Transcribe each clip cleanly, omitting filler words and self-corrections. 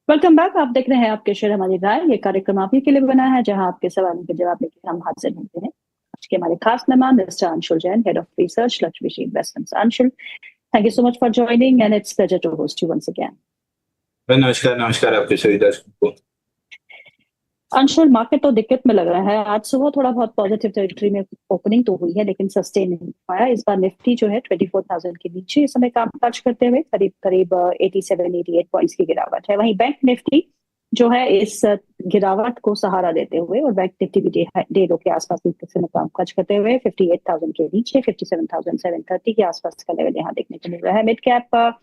Welcome back. आप देख रहे हैं आपके शेयर हमारी राय। ये कार्यक्रम आप ही के लिए बना है जहां आपके सवालों के जवाब लेकर हम हाजिर होते हैं। आज के हमारे खास मेहमान mister Anshul Jain, head of research, Lakshmi investments. Anshul, thank you so much for joining and it's pleasure to host you once again. नमस्कार नमस्कार आपके सभी दर्शकों को। अंशुल, मार्केट तो दिक्कत में लग रहा है। आज सुबह थोड़ा बहुत पॉजिटिव टेरिटरी में ओपनिंग तो हुई है, लेकिन सस्टेन नहीं पाया। इस बार निफ्टी जो है 24,000 के नीचे इस समय कामकाज करते हुए करीब करीब 87-88 पॉइंट्स की गिरावट है। वहीं बैंक निफ्टी जो है इस गिरावट को सहारा देते हुए और बैंक निफ्टी भी डे लो के आसपास इस समय कामकाज करते हुए 58,000 के नीचे 57,730 के आसपास का लेवल यहाँ देखने को मिल रहा है। मिड कैप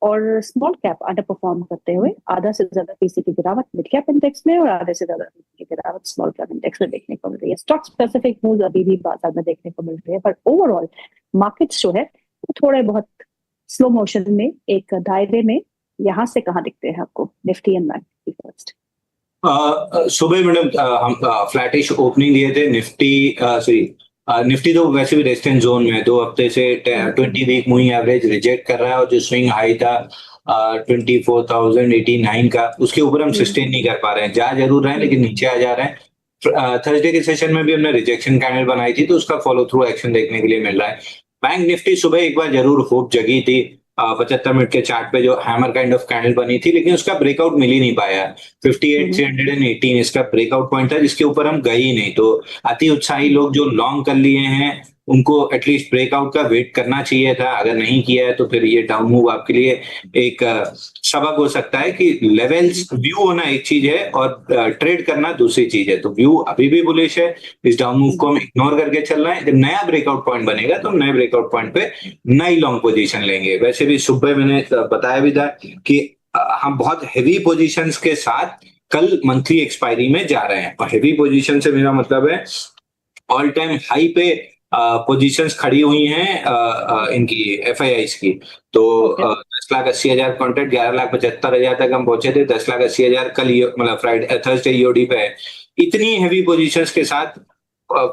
और स्मॉल कैप अंडर परफॉर्म करते हुए आधा से ज्यादा फीसदी की गिरावट मिड कैप इंडेक्स में और आधे से ज्यादा फीसदी की गिरावट स्मॉल कैप इंडेक्स में देखने को मिल रही है। स्टॉक स्पेसिफिक मूव अभी भी बाजार में देखने को मिल रही है, पर ओवरऑल मार्केट्स जो है वो थोड़े बहुत स्लो मोशन में एक दायरे में यहाँ से कहाँ दिखते हैं आपको, निफ्टी एंड बैंक फर्स्ट? सुबह मैडम हम फ्लैटिश ओपनिंग लिए थे। निफ्टी सॉरी निफ्टी तो वैसे भी रेजिस्टेंस जोन में है। 2 हफ्ते से 20 वीक मूविंग एवरेज रिजेक्ट कर रहा है और जो स्विंग हाई था 24,089 का, उसके ऊपर हम सस्टेन नहीं कर पा रहे हैं। जा जरूर रहे हैं लेकिन नीचे आ जा रहे हैं। थर्सडे के सेशन में भी हमने रिजेक्शन कैंडल बनाई थी, तो उसका फॉलो थ्रू एक्शन देखने के लिए मिल रहा है। बैंक निफ्टी सुबह एक बार जरूर होप जगी थी। 75 मिनट के चार्ट पे जो हैमर काइंड ऑफ कैंडल बनी थी, लेकिन उसका ब्रेकआउट मिल ही नहीं पाया। 58,318 इसका ब्रेकआउट पॉइंट था, जिसके ऊपर हम गए ही नहीं। तो अति उत्साही लोग जो लॉन्ग कर लिए हैं उनको एटलीस्ट ब्रेकआउट का वेट करना चाहिए था। अगर नहीं किया है तो फिर ये डाउन मूव आपके लिए एक सबक हो सकता है कि लेवल्स व्यू होना एक चीज है और ट्रेड करना दूसरी चीज है। तो व्यू अभी भी बुलिश है। इस डाउन मूव को हम इग्नोर करके चल रहे हैं। जब नया ब्रेकआउट पॉइंट बनेगा तो नए ब्रेकआउट पॉइंट पे नई लॉन्ग पोजीशन लेंगे। वैसे भी सुबह मैंने बताया भी था कि हम बहुत हेवी पोजीशंस के साथ कल मंथली एक्सपायरी में जा रहे हैं। और हेवी पोजीशन से मेरा मतलब है ऑल टाइम हाई पे पोजीशंस खड़ी हुई हैं इनकी एफआईआईस की। तो ओके। 10,80,000 कॉन्ट्रैक्ट, 11,75,000 तक हम पहुंचे थे। 10,80,000 कल मतलब फ्राइडे थर्सडे ईओडी पे है। इतनी हेवी पोजीशंस के साथ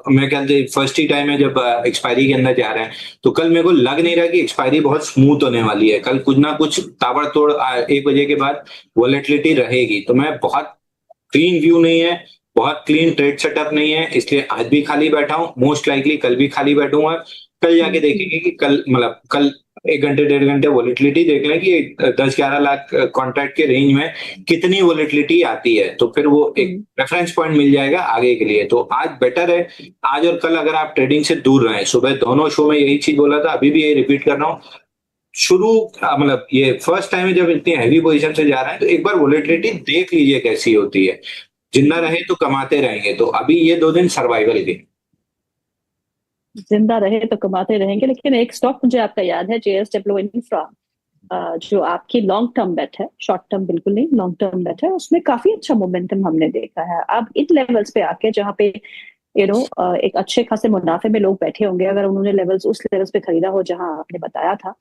मेरे ख्याल से फर्स्ट ही टाइम है जब एक्सपायरी के अंदर जा रहे हैं। तो कल मेरे को लग नहीं रहा कि एक्सपायरी बहुत स्मूथ होने वाली है। कल कुछ ना कुछ ताबड़तोड़ 1 बजे के बाद वॉलेटिलिटी रहेगी। तो मैं बहुत क्लीन व्यू नहीं है, बहुत क्लीन ट्रेड सेटअप नहीं है, इसलिए आज भी खाली बैठा हूं। मोस्ट लाइकली कल भी खाली बैठूंगा। कल जाके देखेंगे कि कल मतलब कल 1 घंटे 1.5 घंटे वॉलेटिलिटी देख लें कि 10-11 लाख कॉन्ट्रैक्ट के रेंज में कितनी वॉलेटिलिटी आती है। तो फिर वो एक रेफरेंस पॉइंट मिल जाएगा आगे के लिए। तो आज बेटर है। आज और कल अगर आप ट्रेडिंग से दूर रहें, सुबह दोनों शो में यही चीज बोला था, अभी भी यही रिपीट कर रहा हूँ। शुरू मतलब ये फर्स्ट टाइम है जब इतनी हैवी पोजीशन से जा रहे हैं, तो एक बार वॉलेटिलिटी देख लीजिए कैसी होती है। जिंदा रहे तो कमाते रहेंगे। तो अभी ये 2 दिन सर्वाइवल के। जिंदा रहे तो कमाते रहेंगे, लेकिन एक स्टॉक मुझे आपका याद है, जेएसडब्ल्यू इंफ्रा, जो आपकी लॉन्ग टर्म बेट है, शॉर्ट टर्म बिल्कुल नहीं, लॉन्ग टर्म बेट है, उसमें काफी अच्छा मोमेंटम हमने देखा है। अब इन लेवल्स पे आके जहाँ पे एक अच्छे खासे मुनाफे में लोग बैठे होंगे, अगर उन्होंने लेवल्स उस लेवल्स पे खरीदा हो जहां आपने बताया था,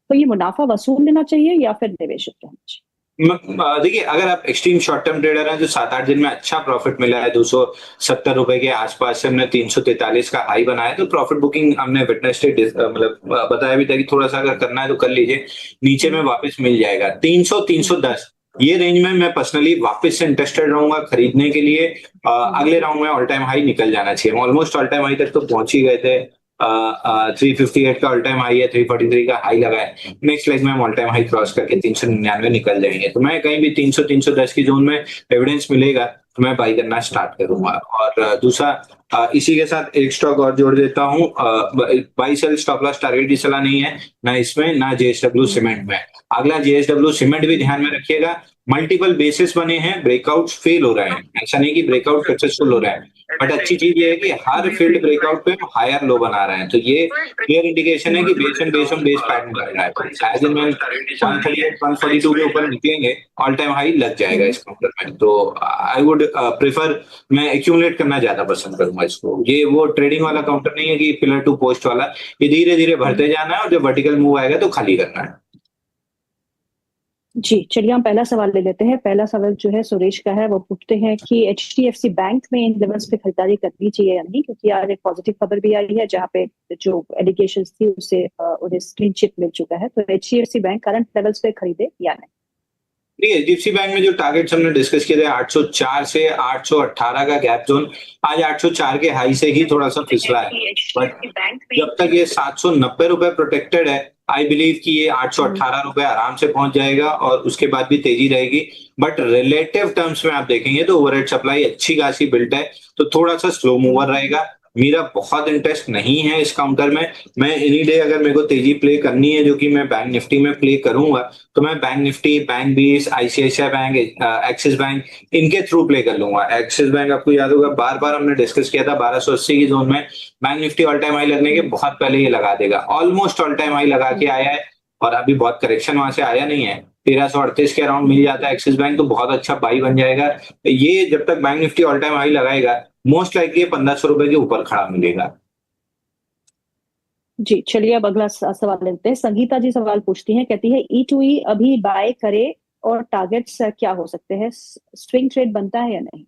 तो ये मुनाफा वसूल लेना चाहिए या फिर निवेशित रहना चाहिए? देखिए, अगर आप एक्सट्रीम शॉर्ट टर्म ट्रेडर हैं, जो 7-8 दिन में अच्छा प्रॉफिट मिला है, 270 रुपए के आसपास से हमने 343 का हाई बनाया, तो प्रॉफिट बुकिंग हमने विटनेस मतलब बताया भी था कि थोड़ा सा अगर करना है तो कर लीजिए। नीचे में वापस मिल जाएगा 300-310, ये रेंज में मैं पर्सनली वापस से इंटरेस्टेड रहूंगा खरीदने के लिए। अगले राउंड में ऑल टाइम हाई निकल जाना चाहिए। ऑलमोस्ट ऑल टाइम हाई तक तो पहुंच ही गए थे। 358 का ऑल टाइम हाई है, 343 का हाई लगा है। नेक्स्ट लेग में हम ऑल टाइम हाई क्रॉस करके 399 निकल जाएंगे। तो मैं कहीं भी 300-310 की जोन में एविडेंस मिलेगा तो मैं बाई करना स्टार्ट करूंगा। और दूसरा, इसी के साथ एक स्टॉक और जोड़ देता हूँ। Buy sell stop loss target की सलाह नहीं है, ना इसमें ना जेएसडब्ल्यू सीमेंट में। अगला जेएसडब्ल्यू सीमेंट भी ध्यान में रखिएगा। मल्टीपल बेसिस बने हैं, ब्रेकआउट फेल हो रहे हैं, ऐसा नहीं कि ब्रेकआउट सक्सेसफुल हो रहा है। बट अच्छी चीज ये है कि हर फील्ड ब्रेकआउट पे हायर लो बना रहे हैं। तो ये क्लियर इंडिकेशन है कि बेस पैटर्न बन रहा है। तो शायद में 138 142 के ऊपर निकलेंगे, ऑल टाइम हाई लग जाएगा इस काउंटर में। तो आई वुड प्रेफर, मैं एक्यूमुलेट करना ज्यादा पसंद करूंगा इसको। ये वो ट्रेडिंग वाला काउंटर नहीं है कि पिलर टू पोस्ट वाला। ये धीरे धीरे भरते जाना है और जब वर्टिकल मूव आएगा तो खाली करना है। जी, चलिए हम पहला सवाल ले लेते हैं। पहला सवाल जो है सुरेश का है, वो पूछते हैं कि एचडीएफसी बैंक में इन लेवल्स पे खरीदारी करनी चाहिए या नहीं, क्योंकि आज एक पॉजिटिव खबर भी आई है जहाँ पे जो एलिगेशंस थी उसे उन्हें क्लीन चिट मिल चुका है। तो एचडीएफसी बैंक करंट लेवल्स पे खरीदे या नहीं? नहीं, एचडीएफसी बैंक में जो टारगेट्स हमने डिस्कस किए थे 804 से 818 का गैप जोन, आज 804 के हाई से ही थोड़ा सा फिसला है, बट जब तक ये 790 रुपए प्रोटेक्टेड है, आई बिलीव कि ये 818 रुपए आराम से पहुंच जाएगा और उसके बाद भी तेजी रहेगी। बट रिलेटिव टर्म्स में आप देखेंगे तो ओवरहेड सप्लाई अच्छी खासी बिल्ट है, तो थोड़ा सा स्लो मूवर रहेगा। मेरा बहुत इंटरेस्ट नहीं है इस काउंटर में। मैं एनी डे अगर मेरे को तेजी प्ले करनी है, जो कि मैं बैंक निफ्टी में प्ले करूंगा, तो मैं बैंक निफ्टी, बैंक बीस, आईसीआईसीआई बैंक, एक्सिस बैंक, इनके थ्रू प्ले कर लूंगा। एक्सिस बैंक आपको याद होगा बार बार हमने डिस्कस किया था 1280 की जोन में bank Nifty all time high लगने के बहुत पहले ये लगा देगा, ऑलमोस्ट ऑल टाइम हाई लगा के आया है और अभी बहुत करेक्शन वहां से आया नहीं है। 1338 के अराउंड मिल जाता है एक्सिस बैंक तो बहुत अच्छा बाई बन जाएगा। ये जब तक bank Nifty all time high लगाएगा मोस्ट लाइकली 1500 रुपए के ऊपर खड़ा मिलेगा। जी चलिए, अब अगला सवाल लेते हैं। संगीता जी सवाल पूछती हैं, कहती है ई टू ई अभी बाय करे और टारगेट्स क्या हो सकते हैं, स्विंग ट्रेड बनता है या नहीं?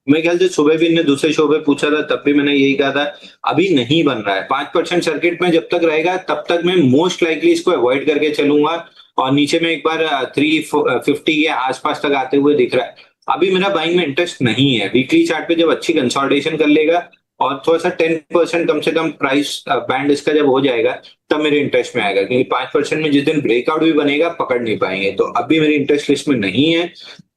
मेरे ख्याल से सुबह भी इनने दूसरे शो पे पूछा था, तब भी मैंने यही कहा था, अभी नहीं बन रहा है। 5% सर्किट में जब तक रहेगा तब तक मैं मोस्ट लाइकली इसको अवॉइड करके चलूंगा और नीचे में एक बार 350 के आसपास तक आते हुए दिख रहा है। अभी मेरा बाइंग में इंटरेस्ट नहीं है। वीकली चार्ट पे जब अच्छी कंसोलिडेशन कर लेगा और थोड़ा सा 10% कम से कम प्राइस बैंड इसका जब हो जाएगा तब मेरे इंटरेस्ट में आएगा, क्योंकि 5% में जिस दिन ब्रेकआउट भी बनेगा पकड़ नहीं पाएंगे। तो अभी मेरी इंटरेस्ट लिस्ट में नहीं है।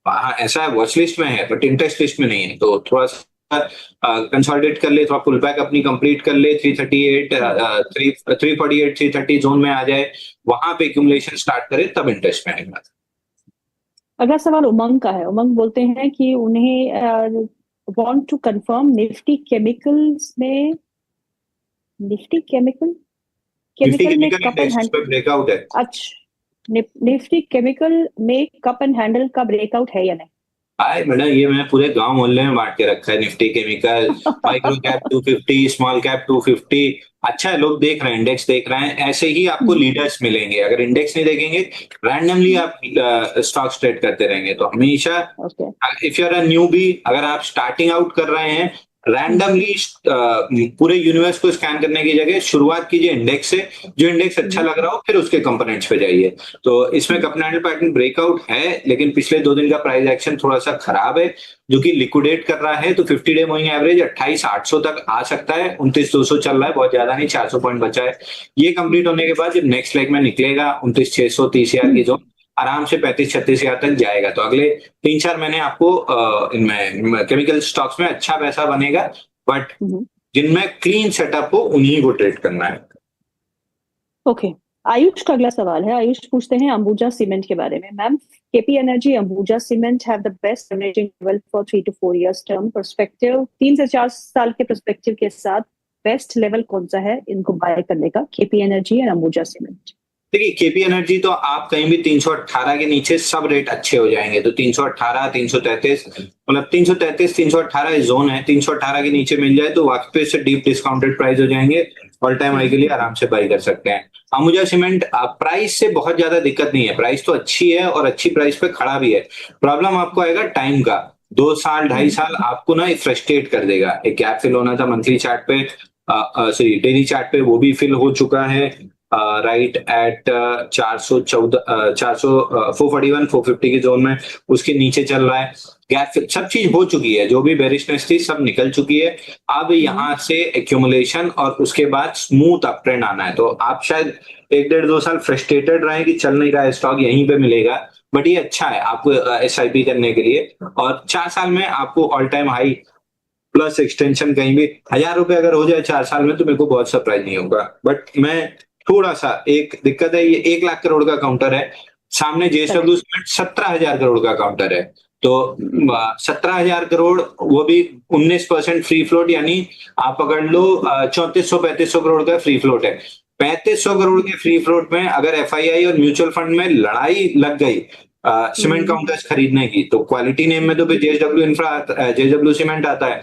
हाँ ऐसा है, वॉच लिस्ट में है बट इंटरेस्ट लिस्ट में नहीं है। तो थोड़ा सा कंसोलिडेट कर ले, थोड़ा पुल बैक अपनी कंप्लीट कर ले, 338 348 330 जोन में आ जाए, वहां पे एक्यूमुलेशन स्टार्ट करे तब इंटरेस्ट में आएगा। अगला सवाल उमंग का है। उमंग बोलते हैं कि उन्हें want to confirm Nifty chemicals में, निफ्टी केमिकल केमिकल में कप एंड हैंडल, ब्रेकआउट है। अच्छा निफ्टी केमिकल में कप एंड हैंडल का ब्रेकआउट है या नहीं? हाय मैडम, ये मैंने पूरे गांव मोहल्ले में बांट के रखा है। Nifty chemical, micro cap 250, small cap 250। अच्छा है, लोग देख रहे हैं, इंडेक्स देख रहे हैं, ऐसे ही आपको लीडर्स मिलेंगे। अगर इंडेक्स नहीं देखेंगे, रैंडमली आप स्टॉक्स ट्रेड करते रहेंगे तो हमेशा, if you are a newbie, अगर आप स्टार्टिंग आउट कर रहे हैं, रैंडमली पूरे यूनिवर्स को स्कैन करने की जगह शुरुआत कीजिए इंडेक्स से, जो इंडेक्स अच्छा लग रहा हो फिर उसके कंपोनेंट्स पे जाइए। तो इसमें cup and handle pattern breakout है, लेकिन पिछले 2 दिन का प्राइस एक्शन थोड़ा सा खराब है, जो कि लिक्विडेट कर रहा है। तो 50 डे मूविंग एवरेज 28,800 तक आ सकता है। 29,200 चल रहा है, बहुत ज्यादा नहीं, 400 पॉइंट बचा है। ये कंप्लीट होने के बाद जब नेक्स्ट लेग में निकलेगा 29,600 30,000 की जोन, आराम से 35-36,000 तक जाएगा। तो अगले 3-4 महीने आपको इनमें केमिकल स्टॉक्स में अच्छा पैसा बनेगा, बट जिनमें क्लीन सेटअप हो उन्हीं को ट्रेड करना है। ओके आयुष का अगला सवाल है। आयुष पूछते हैं अंबुजा सीमेंट के बारे में। Ma'am, KP energy, Ambuja cement have the best averaging level for 3 to 4 years term perspective. 3 से 4 साल के पर्सपेक्टिव के साथ बेस्ट लेवल कौन सा है इनको बाय करने का, केपी एनर्जी और अंबुजा सीमेंट? देखिए, केपी एनर्जी तो आप कहीं भी 318 के नीचे सब रेट अच्छे हो जाएंगे। तो 318, 333, मतलब 333 318 जोन है, 318 के नीचे मिल जाए तो वापस से डीप डिस्काउंटेड प्राइस हो जाएंगे। ऑल टाइम हाई के लिए आराम से बाई कर सकते हैं। अंबुजा सीमेंट प्राइस से बहुत ज्यादा दिक्कत नहीं है, प्राइस तो अच्छी है और अच्छी प्राइस पे खड़ा भी है। प्रॉब्लम आपको आएगा टाइम का। 2 साल 2.5 साल आपको ना फ्रस्ट्रेट कर देगा। एक गैप फिल होना था मंथली चार्ट पे, सॉरी डेली चार्ट पे, वो भी फिल हो चुका है राइट एट 414 441 450 की जोन में, उसके नीचे चल रहा है। गैप सब चीज हो चुकी है, जो भी बेरिशनेस थी सब निकल चुकी है। अब यहाँ से एक्यूमुलेशन और उसके बाद स्मूथ अप ट्रेंड आना है। तो आप शायद 1-1.5-2 साल फ्रस्ट्रेटेड रहे कि चल नहीं रहा है स्टॉक, यहीं पे मिलेगा, बट ये अच्छा है आपको SIP करने के लिए। और 4 साल में आपको all time high plus extension कहीं भी 1,000 रुपए अगर हो जाए 4 साल में तो मेरे को बहुत सरप्राइज नहीं होगा। बट मैं थोड़ा सा, एक दिक्कत है, ये 1 लाख करोड़ का काउंटर है, सामने JSW सीमेंट 17,000 करोड़ का काउंटर है। तो 17,000 करोड़, वो भी 19% फ्री फ्लोट, यानी आप पकड़ लो 3400-3500 करोड़ का फ्री फ्लोट है। 3500 करोड़ के फ्री फ्लोट में अगर FII और म्यूचुअल फंड में लड़ाई लग गई सीमेंट काउंटर्स खरीदने की, तो क्वालिटी नेम में तो फिर JSW सीमेंट आता है।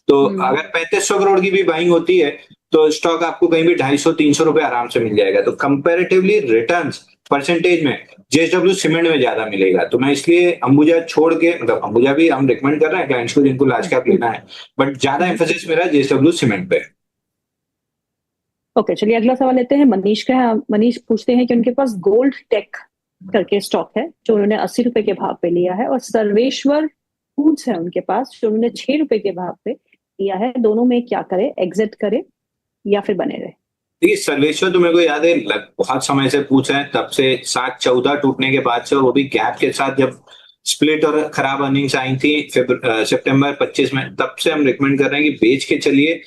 तो अगर 3500 करोड़ की भी बाइंग होती है तो स्टॉक आपको कहीं भी 250-300 रुपए आराम से मिल जाएगा। तो कंपैरेटिवली रिटर्न्स परसेंटेज में JSW सीमेंट में ज्यादा मिलेगा। तो मैं इसलिए अंबुजा छोड़ के, मतलब अंबुजा भी हम रिकमेंड कर रहे हैं क्लाइंट्स को जिनको लार्ज कैप लेना है, बट ज्यादा एम्फेसिस मेरा JSW सीमेंट पे। ओके चलिए, अगला सवाल लेते हैं। मनीष का है। मनीष पूछते हैं कि उनके पास गोल्ड टेक करके स्टॉक है जो उन्होंने 80 रुपए के भाव पे लिया है, और सर्वेश्वर फूड्स है उनके पास जो उन्होंने 6 रुपए के भाव पे लिया है। दोनों में क्या करे, एग्जिट करे या फिर बने रहे? देखिए सर्वेश्वर तो मेरे को याद है बहुत समय से पूछा है, तब से 7-14 टूटने के बाद से, वो भी गैप के साथ जब स्प्लिट और खराब अर्निंग्स आई थी सितंबर 25 में, तब से हम रिकमेंड कर रहे हैं कि बेच के चलिए।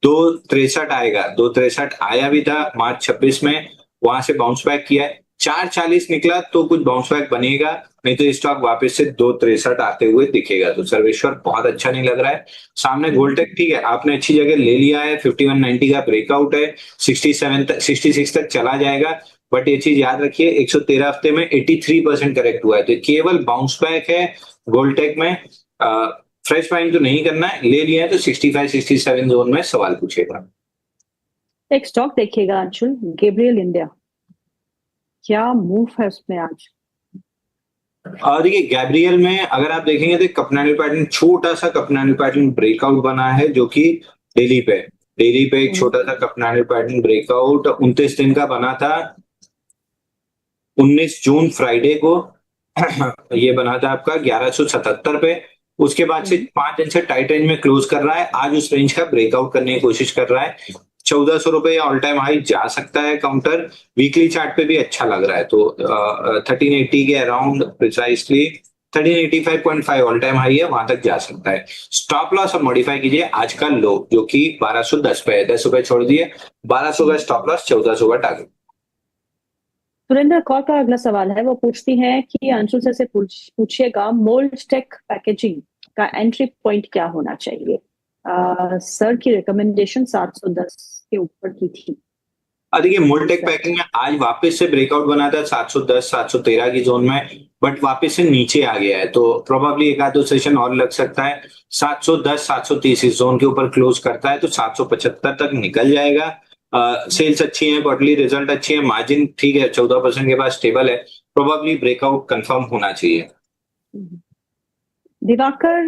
263 आएगा, 263 आया भी था मार्च 26 में, वहां से बाउंस बैक किया है। 440 निकला तो कुछ बाउंस बैक बनेगा, नहीं तो स्टॉक वापस से 263 आते हुए दिखेगा। तो सर्वेश्वर बहुत अच्छा नहीं लग रहा है। सामने गोल्टेक ठीक है, आपने अच्छी जगह ले लिया है, 5190 का ब्रेकआउट है, 67 तक 66 तक चला जाएगा। बट ये चीज याद रखिए, 113 हफ्ते में 83% करेक्ट हुआ है, तो केवल बाउंस बैक है गोल्टेक में। फ्रेश बाइंग तो नहीं करना है, ले लिया है तो 65-67 जोन में सवाल पूछेगा। एक स्टॉक देखिएगा अंशुल, गैब्रियल इंडिया, क्या मूव है उसमें आज? और देखिए गैब्रियल में अगर आप देखेंगे तो कपनानी पैटर्न, छोटा सा कपनानी पैटर्न ब्रेकआउट बना है, जो कि डेली पे एक छोटा सा कपनानी पैटर्न ब्रेकआउट 29 दिन का बना था, 19 जून फ्राइडे को ये बना था आपका 1177 पे। उसके बाद से 5 दिन से टाइट रेंज में क्लोज कर रहा है, आज उस रेंज का ब्रेकआउट करने की कोशिश कर रहा है। 1400 रुपए या ऑल टाइम हाई जा सकता है काउंटर, वीकली चार्ट पे भी अच्छा लग रहा है। तो 1380 के around, precisely 1385.5 all time high है, वहां तक जा सकता है। स्टॉप लॉस अब मॉडिफाई कीजिए, आज का लो जो कि 1210 पे है, 10 रुपए छोड़ दिए, 1200 का स्टॉप लॉस, 1400 का टारगेट। सुरेंद्र कौर का अगला सवाल है, वो पूछती हैं कि अंशुल सर से पूछिएगा मोल्ड-टेक पैकेजिंग का एंट्री पॉइंट क्या होना चाहिए? सर की रिकमेंडेशन 710 के ऊपर की थी। देखिए मोल्टेक पैकिंग में आज वापस से ब्रेकआउट बना था 710-713 की जोन में, बट वापस से नीचे आ गया है, तो प्रोबेबली एक आध दो सेशन और लग सकता है। 710-730 इस जोन के ऊपर क्लोज करता है तो 775 तक निकल जाएगा। सेल्स अच्छी है, क्वार्टरली रिजल्ट अच्छी है, मार्जिन ठीक है, 14% के पास स्टेबल है, प्रोबेबली ब्रेकआउट कंफर्म होना चाहिए। दिवाकर